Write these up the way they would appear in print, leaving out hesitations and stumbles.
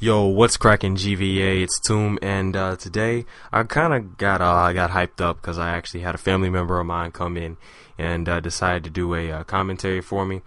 Yo, what's cracking GVA? It's Tomb, and today I kind of got hyped up because I actually had a family member of mine come in and decided to do a commentary for me.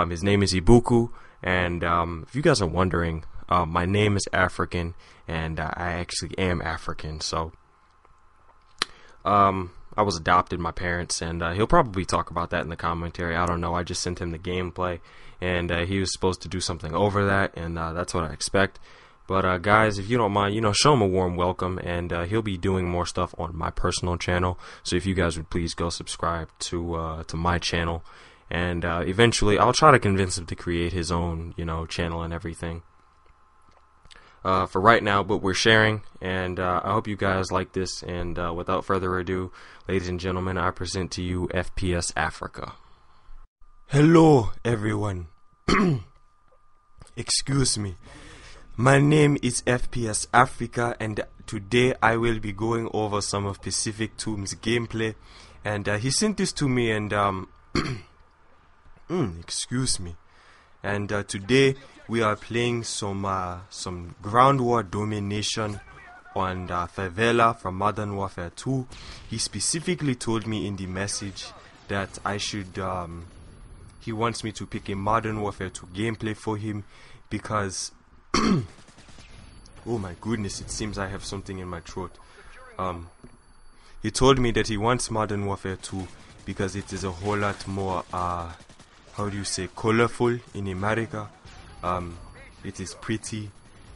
His name is Ibuku, and if you guys are wondering, my name is African, and I actually am African. So I was adopted, my parents, and he'll probably talk about that in the commentary. I don't know. I just sent him the gameplay, and he was supposed to do something over that, and that's what I expect. But guys, if you don't mind, show him a warm welcome, and he'll be doing more stuff on my personal channel. So if you guys would please go subscribe to my channel, and eventually I'll try to convince him to create his own, channel and everything. For right now, but we're sharing, and I hope you guys like this. And without further ado, ladies and gentlemen, I present to you FPS Africa. Hello, everyone. Excuse me. My name is FPS Africa, and today I will be going over some of PacificTomb's gameplay. And he sent this to me, and excuse me. And today we are playing some ground war domination on Favela from Modern Warfare 2. He specifically told me in the message that I should he wants me to pick a Modern Warfare 2 gameplay for him because oh my goodness, it seems I have something in my throat. He told me that he wants Modern Warfare 2 because it is a whole lot more how do you say, colorful in America. It is pretty,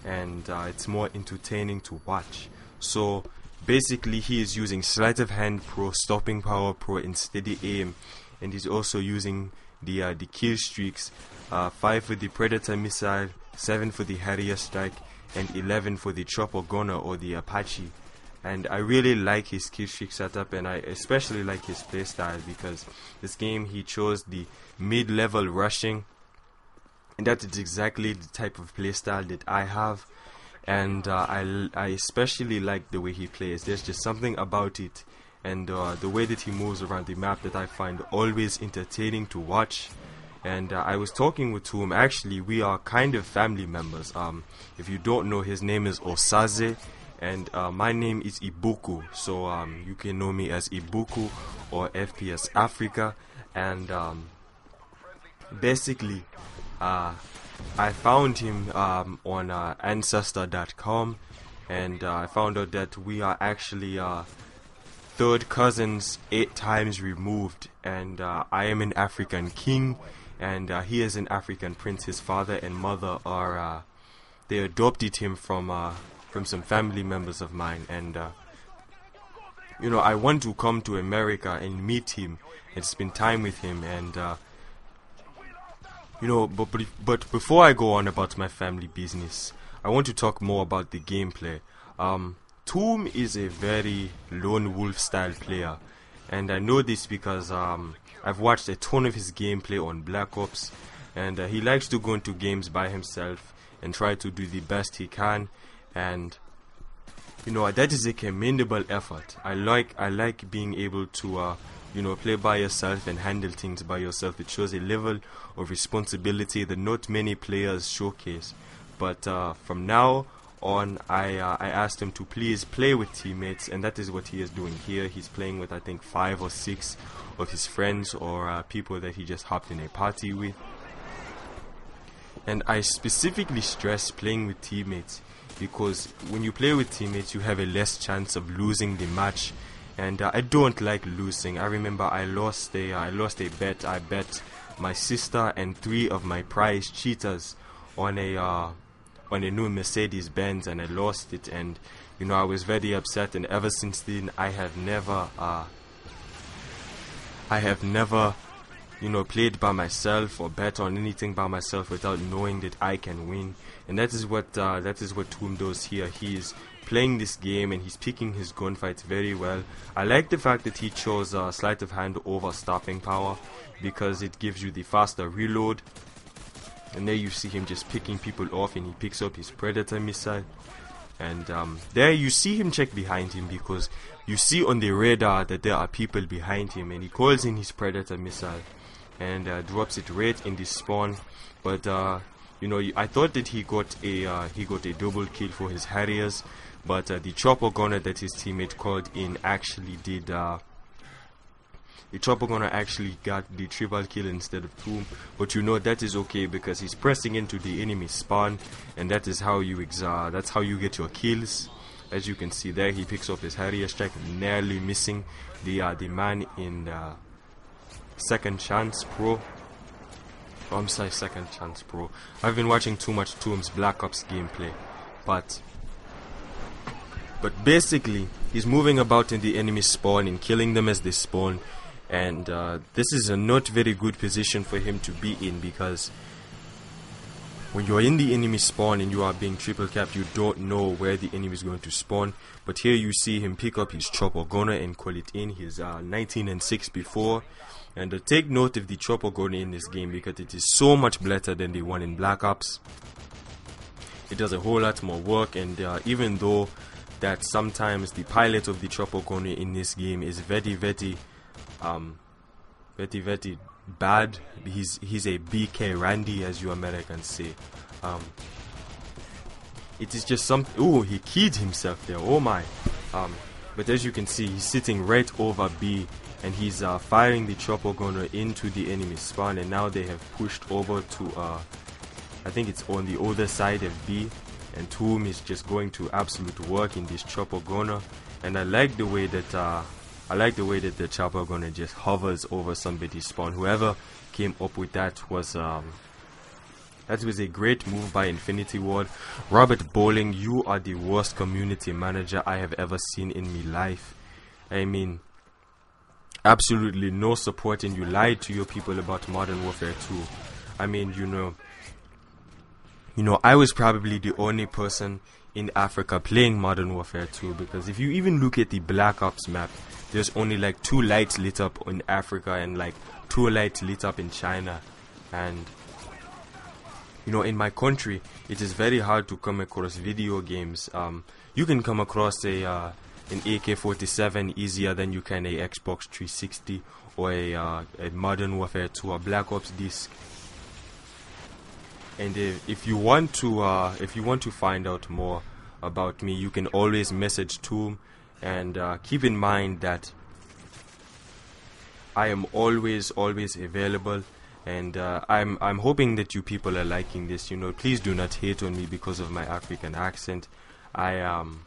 and it's more entertaining to watch. So basically he is using sleight of hand pro, stopping power pro, and steady aim, and he's also using the kill streaks, 5 for the Predator missile, 7 for the Harrier strike, and 11 for the Chopper Gunner or the Apache. And I really like his kill streak setup, and I especially like his playstyle because this game he chose the mid-level rushing, and that is exactly the type of playstyle that I have. And I especially like the way he plays. There's just something about it, and the way that he moves around the map that I find always entertaining to watch. And I was talking with him. Actually, we are kind of family members. If you don't know, his name is Osaze, and my name is Ibuku. So you can know me as Ibuku or FPS Africa. And basically, I found him on Ancestor.com, and I found out that we are actually third cousins 8 times removed, and I am an African king, and he is an African prince. His father and mother are they adopted him from some family members of mine, and I want to come to America and meet him and spend time with him, and but before I go on about my family business, I want to talk more about the gameplay. Tomb is a very lone wolf style player, and I know this because I've watched a ton of his gameplay on Black Ops, and he likes to go into games by himself and try to do the best he can, and that is a commendable effort. I like being able to play by yourself and handle things by yourself. It shows a level of responsibility that not many players showcase. But from now on, I asked him to please play with teammates, and that is what he is doing here. He's playing with, I think, 5 or 6 of his friends or people that he just hopped in a party with. And I specifically stress playing with teammates because when you play with teammates, you have a less chance of losing the match. And I don't like losing. I remember I lost a bet. I bet my sister and 3 of my prize cheaters on a new Mercedes Benz, and I lost it. And I was very upset. And ever since then, I have never played by myself or bet on anything by myself without knowing that I can win. And that is what Tomb does here. He is playing this game and he's picking his gunfights very well. I like the fact that he chose sleight of hand over stopping power because it gives you the faster reload. And there you see him just picking people off, and he picks up his Predator missile. And there you see him check behind him because you see on the radar that there are people behind him, and he calls in his Predator missile and drops it right in the spawn. But You know, I thought that he got a double kill for his Harriers, but the chopper gunner that his teammate called in actually did. The chopper gunner actually got the triple kill instead of Tomb, but you know that is okay because he's pressing into the enemy spawn, and that is how you that's how you get your kills. As you can see there, he picks up his Harrier strike, nearly missing the man in Second Chance Pro. I'm sorry, Second Chance Pro. I've been watching too much Tomb's Black Ops gameplay, but basically he's moving about in the enemy spawn and killing them as they spawn, and this is a not very good position for him to be in, because when you're in the enemy spawn and you are being triple capped, you don't know where the enemy is going to spawn. But here you see him pick up his chopper gunner and call it in. He's 19 and 6 before. And take note of the chopper gunner in this game, because it is so much better than the one in Black Ops. It does a whole lot more work, and even though that sometimes the pilot of the chopper gunner in this game is very bad, he's a BK Randy, as you Americans say. It is just something. Oh, he keyed himself there, oh my. But as you can see, he's sitting right over B, and he's firing the chopper gunner into the enemy spawn, and now they have pushed over to I think it's on the other side of B, and Tomb is just going to absolute work in this chopper gunner. And I like the way that the chopper gunner just hovers over somebody's spawn. Whoever came up with that was a great move by Infinity Ward. Robert Bowling, you are the worst community manager I have ever seen in my life. I mean, absolutely no support, and you lied to your people about Modern Warfare 2. I mean, you know, I was probably the only person in Africa playing Modern Warfare 2, because if you even look at the Black Ops map, there's only like 2 lights lit up in Africa and like 2 lights lit up in China. And you know, in my country, it is very hard to come across video games. You can come across an AK-47 easier than you can a Xbox 360 or a Modern Warfare 2 or Black Ops disc. And if you want to find out more about me, you can always message Tomb. And keep in mind that I am always available, and I'm hoping that you people are liking this. You know, please do not hate on me because of my African accent. I'm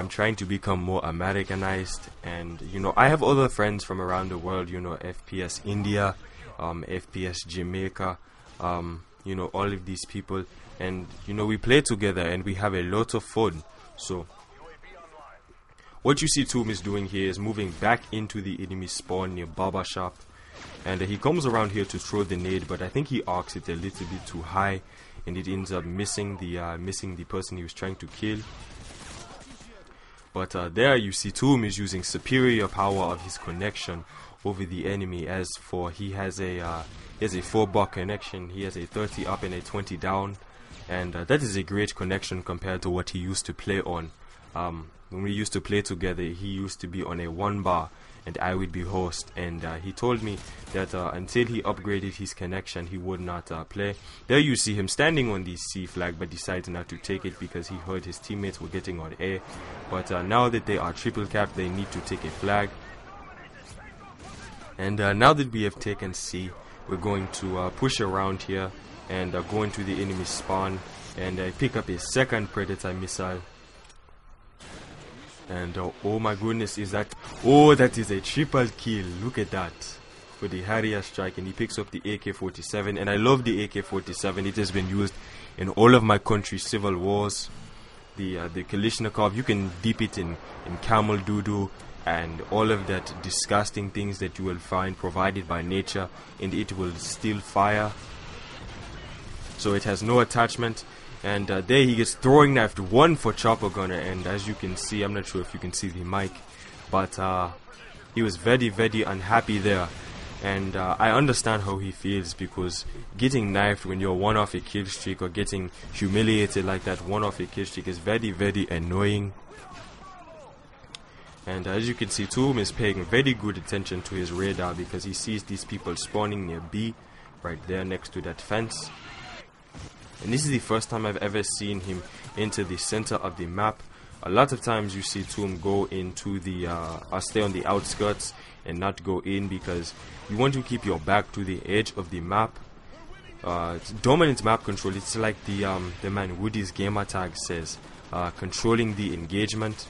trying to become more Americanized, and you know, I have other friends from around the world. You know, FPS India, FPS Jamaica, you know, all of these people, and you know, we play together and we have a lot of fun. So what you see Tomb is doing here is moving back into the enemy spawn near Baba Shop, and he comes around here to throw the nade, but I think he arcs it a little bit too high, and it ends up missing the person he was trying to kill. But there you see Tomb is using superior power of his connection over the enemy. As for he has a 4-bar connection, he has a 30 up and a 20 down, and that is a great connection compared to what he used to play on. When we used to play together, he used to be on a 1-bar and I would be host, and he told me that until he upgraded his connection, he would not play. There you see him standing on the C flag, but decided not to take it because he heard his teammates were getting on A. But now that they are triple capped, they need to take a flag. And now that we have taken C, we're going to push around here and go into the enemy spawn and pick up a second Predator missile. And oh my goodness, that is a triple kill. Look at that for the Harrier strike, and he picks up the AK-47. And I love the AK-47. It has been used in all of my country's civil wars. The Kalishnikov, you can dip it in camel doo-doo and all of that disgusting things that you will find provided by nature, and it will still fire. So it has no attachment. And there he gets throwing knife to 1 for chopper gunner, and as you can see, I'm not sure if you can see the mic, but he was very unhappy there. And I understand how he feels, because getting knifed when you're 1 off a kill streak, or getting humiliated like that 1 off a kill streak, is very annoying. And as you can see, Tomb is paying very good attention to his radar, because he sees these people spawning near B right there next to that fence. And this is the first time I've ever seen him enter the center of the map. A lot of times you see Tomb go into the stay on the outskirts and not go in, because you want to keep your back to the edge of the map. It's dominant map control. It's like the man Woody's gamer tag says, controlling the engagement.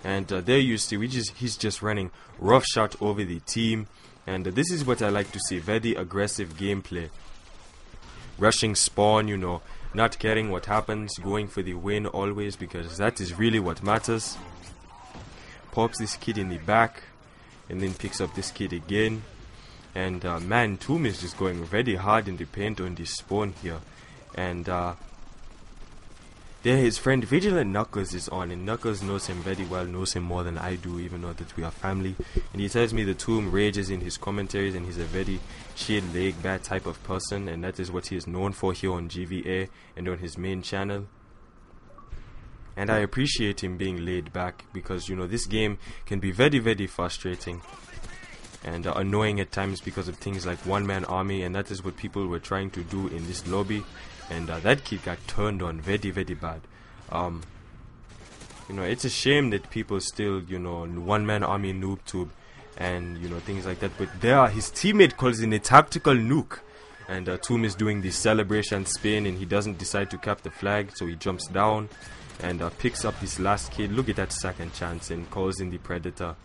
And there you see, he's just running roughshod over the team. And this is what I like to see, very aggressive gameplay. Rushing spawn, you know, not caring what happens, going for the win always, because that is really what matters. Pops this kid in the back, and then picks up this kid again. And man, Tomb is just going very hard in the paint on this spawn here. And there his friend Vigilant Knuckles is on, and Knuckles knows him very well, knows him more than I do, even though that we are family. And he tells me the Tomb rages in his commentaries, and he's a very chill, laid back type of person, and that is what he is known for here on GVA and on his main channel. And I appreciate him being laid back, because you know this game can be very, very frustrating and annoying at times because of things like one-man army, and that is what people were trying to do in this lobby. And that kid got turned on very, very bad. You know, it's a shame that people still, you know, one-man army noob tube and, you know, things like that. But there, his teammate calls in a tactical nuke. And Tomb is doing the celebration spin, and he doesn't decide to cap the flag, so he jumps down and picks up this last kid. Look at that second chance, and calls in the Predator.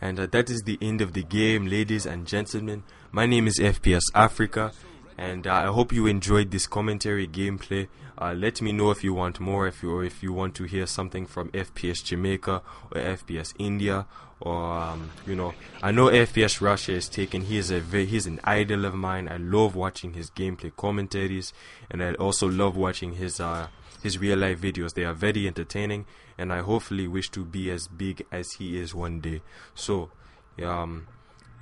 And that is the end of the game, ladies and gentlemen. My name is FPS Africa. And I hope you enjoyed this commentary gameplay. Let me know if you want more, if you want to hear something from FPS Jamaica or FPS India, or you know, I know FPS Russia is taken. He's an idol of mine. I love watching his gameplay commentaries, and I also love watching his real life videos. They are very entertaining, and I hopefully wish to be as big as he is one day. So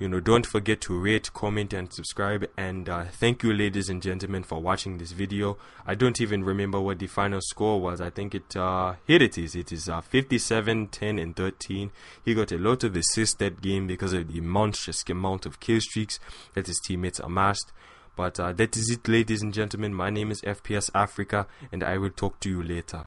you know, don't forget to rate, comment, and subscribe. And thank you, ladies and gentlemen, for watching this video. I don't even remember what the final score was. I think here it is. It is 57, 10, and 13. He got a lot of assists that game because of the monstrous amount of kill streaks that his teammates amassed. But that is it, ladies and gentlemen. My name is FPS Africa, and I will talk to you later.